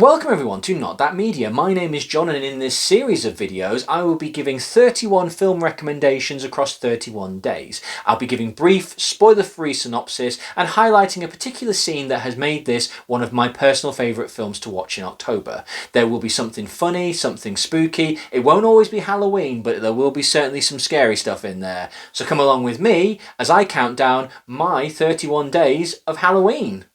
Welcome everyone to Not That Media. My name is John, and in this series of videos I will be giving 31 film recommendations across 31 days. I'll be giving brief, spoiler-free synopsis and highlighting a particular scene that has made this one of my personal favourite films to watch in October. There will be something funny, something spooky. It won't always be Halloween, but there will be certainly some scary stuff in there. So come along with me as I count down my 31 days of Halloween.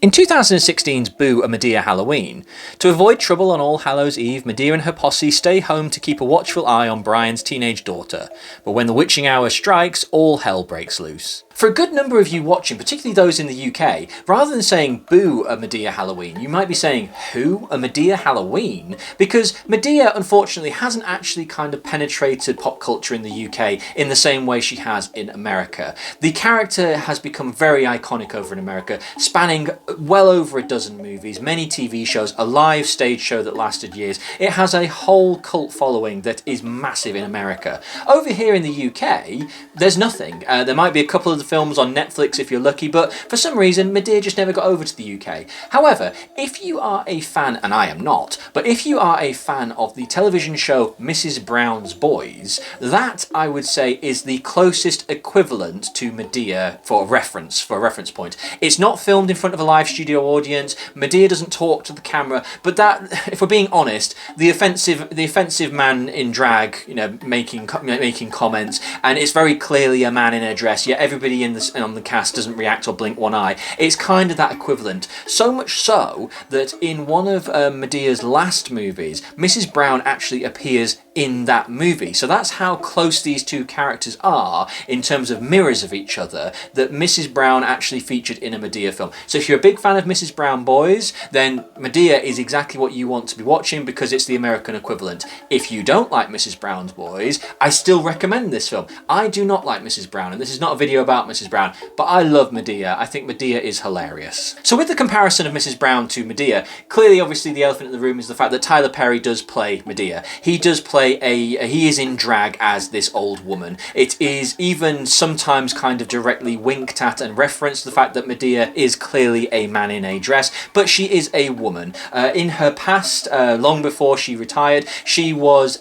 In 2016's Boo! A Madea Halloween, to avoid trouble on All Hallows Eve, Madea and her posse stay home to keep a watchful eye on Brian's teenage daughter. But when the witching hour strikes, all hell breaks loose. For a good number of you watching, particularly those in the UK, rather than saying Boo! A Madea Halloween, you might be saying, who? A Madea Halloween? Because Madea, unfortunately, hasn't actually kind of penetrated pop culture in the UK in the same way she has in America. The character has become very iconic over in America, spanning well over a dozen movies, many TV shows, a live stage show that lasted years. It has a whole cult following that is massive in America. Over here in the UK, there's nothing. There might be a couple of the films on Netflix if you're lucky, but for some reason Madea just never got over to the UK. However, if you are a fan, and I am not, but if you are a fan of the television show Mrs. Brown's Boys, that I would say is the closest equivalent to Madea for a reference point. It's not filmed in front of a live studio audience. Madea doesn't talk to the camera, but that, if we're being honest, the offensive man in drag, you know, making comments, and it's very clearly a man in a dress, yet everybody on the cast doesn't react or blink one eye. It's kind of that equivalent. So much so that in one of Madea's last movies, Mrs. Brown actually appears in that movie. So that's how close these two characters are in terms of mirrors of each other, that Mrs. Brown actually featured in a Madea film. So if you're a big fan of Mrs. Brown Boys, then Madea is exactly what you want to be watching because it's the American equivalent. If you don't like Mrs. Brown's Boys, I still recommend this film. I do not like Mrs. Brown, and this is not a video about Mrs. Brown, but I love Madea. I think Madea is hilarious. So with the comparison of Mrs. Brown to Madea, clearly obviously the elephant in the room is the fact that Tyler Perry does play Madea. He does play he is in drag as this old woman. It is even sometimes kind of directly winked at and referenced the fact that Madea is clearly a man in a dress, but she is a woman. In her past, long before she retired, she was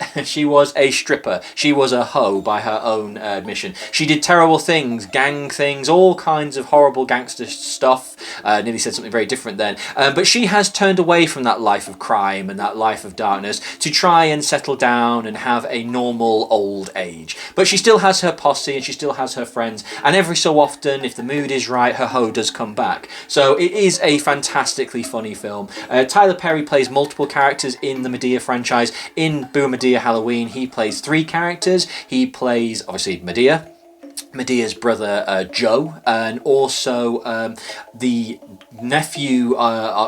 a stripper. She was a hoe by her own admission. She did terrible things, gang things, all kinds of horrible gangster stuff. Nearly said something very different then. But she has turned away from that life of crime and that life of darkness to try and settle down and have a normal old age. But she still has her posse and she still has her friends, and every so often, if the mood is right, her hoe does come back. So it is a fantastically funny film. Tyler Perry plays multiple characters in the Madea franchise. In Boo! Madea Halloween, he plays 3 characters. He plays, obviously, Madea's brother Joe, and also the nephew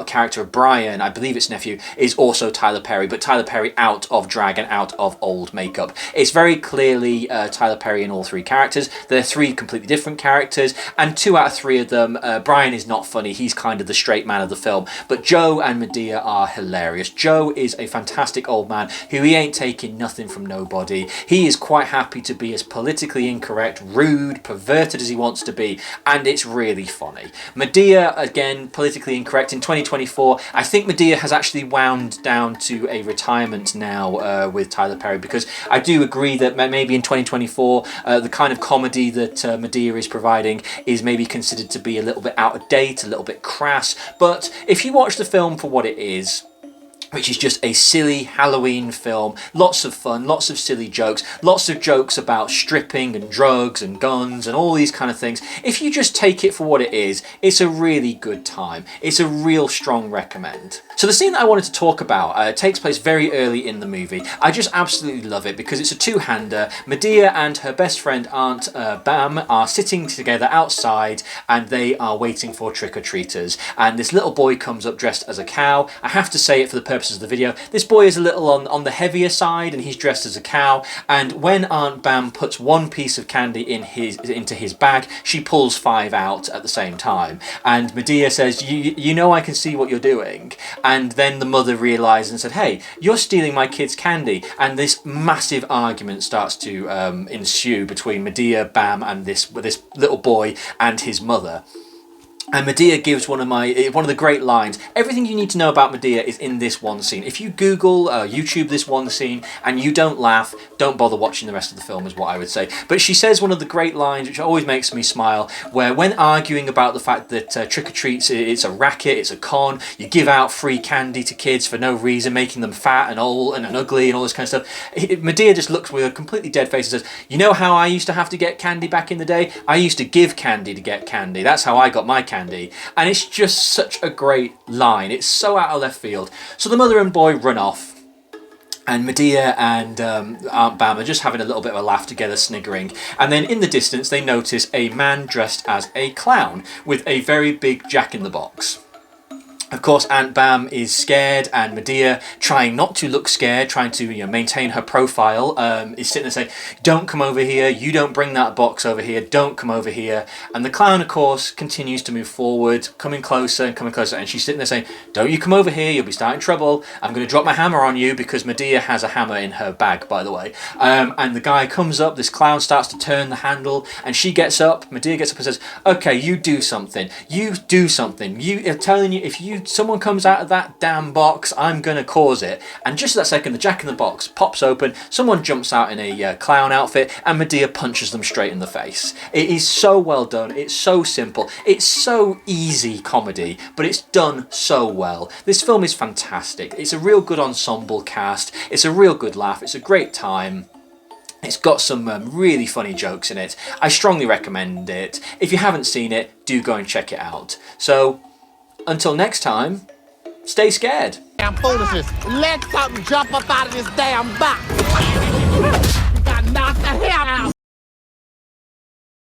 character of Brian, I believe it's nephew, is also Tyler Perry, but Tyler Perry out of drag and out of old makeup. It's very clearly Tyler Perry in all 3 characters. They're 3 completely different characters, and 2 out of 3 of them, Brian is not funny, he's kind of the straight man of the film, but Joe and Madea are hilarious. Joe is a fantastic old man who he ain't taking nothing from nobody. He is quite happy to be as politically incorrect, rude, perverted as he wants to be, and it's really funny. Madea, again, politically incorrect. In 2024, I think Madea has actually wound down to a retirement now with Tyler Perry, because I do agree that maybe in 2024 the kind of comedy that Madea is providing is maybe considered to be a little bit out of date, a little bit crass, but if you watch the film for what it is, which is just a silly Halloween film. Lots of fun, lots of silly jokes, lots of jokes about stripping and drugs and guns and all these kind of things. If you just take it for what it is, it's a really good time. It's a real strong recommend. So the scene that I wanted to talk about takes place very early in the movie. I just absolutely love it because it's a two-hander. Madea and her best friend Aunt Bam are sitting together outside and they are waiting for trick-or-treaters. And this little boy comes up dressed as a cow. I have to say it for the purposes of the video. This boy is a little on the heavier side, and he's dressed as a cow, and when Aunt Bam puts one piece of candy into his bag, she pulls 5 out at the same time, and Madea says, you know I can see what you're doing. And then the mother realized and said, hey, you're stealing my kid's candy, and this massive argument starts to ensue between Madea, Bam, and this little boy and his mother. And Madea gives one of the great lines. Everything you need to know about Madea is in this one scene. If you Google, YouTube this one scene, and you don't laugh, don't bother watching the rest of the film, is what I would say. But she says one of the great lines, which always makes me smile, where when arguing about the fact that trick-or-treats, it's a racket, it's a con, you give out free candy to kids for no reason, making them fat and old and ugly and all this kind of stuff, Madea just looks with a completely dead face and says, you know how I used to have to get candy back in the day? I used to give candy to get candy. That's how I got my candy. And it's just such a great line. It's so out of left field. So the mother and boy run off, and Madea and Aunt Bam are just having a little bit of a laugh together, sniggering. And then in the distance they notice a man dressed as a clown with a very big jack-in-the-box. Of course, Aunt Bam is scared, and Madea, trying not to look scared, trying to maintain her profile, is sitting there saying, don't come over here, you don't bring that box over here, don't come over here. And the clown, of course, continues to move forward, coming closer and coming closer, and she's sitting there saying, don't you come over here, you'll be starting trouble, I'm going to drop my hammer on you, because Madea has a hammer in her bag, by the way. And the guy comes up, this clown starts to turn the handle, and she gets up, Madea gets up and says, okay, you do something, I'm telling you, if someone comes out of that damn box, I'm gonna cause it. And just at that second, the jack-in-the-box pops open, someone jumps out in a clown outfit, and Madea punches them straight in the face. It is so well done, it's so simple, it's so easy comedy, but it's done so well. This film is fantastic. It's a real good ensemble cast, it's a real good laugh, it's a great time. It's got some really funny jokes in it. I strongly recommend it. If you haven't seen it, do go and check it out. So, until next time, stay scared. Damn foolishness. Let something jump up out of this damn box.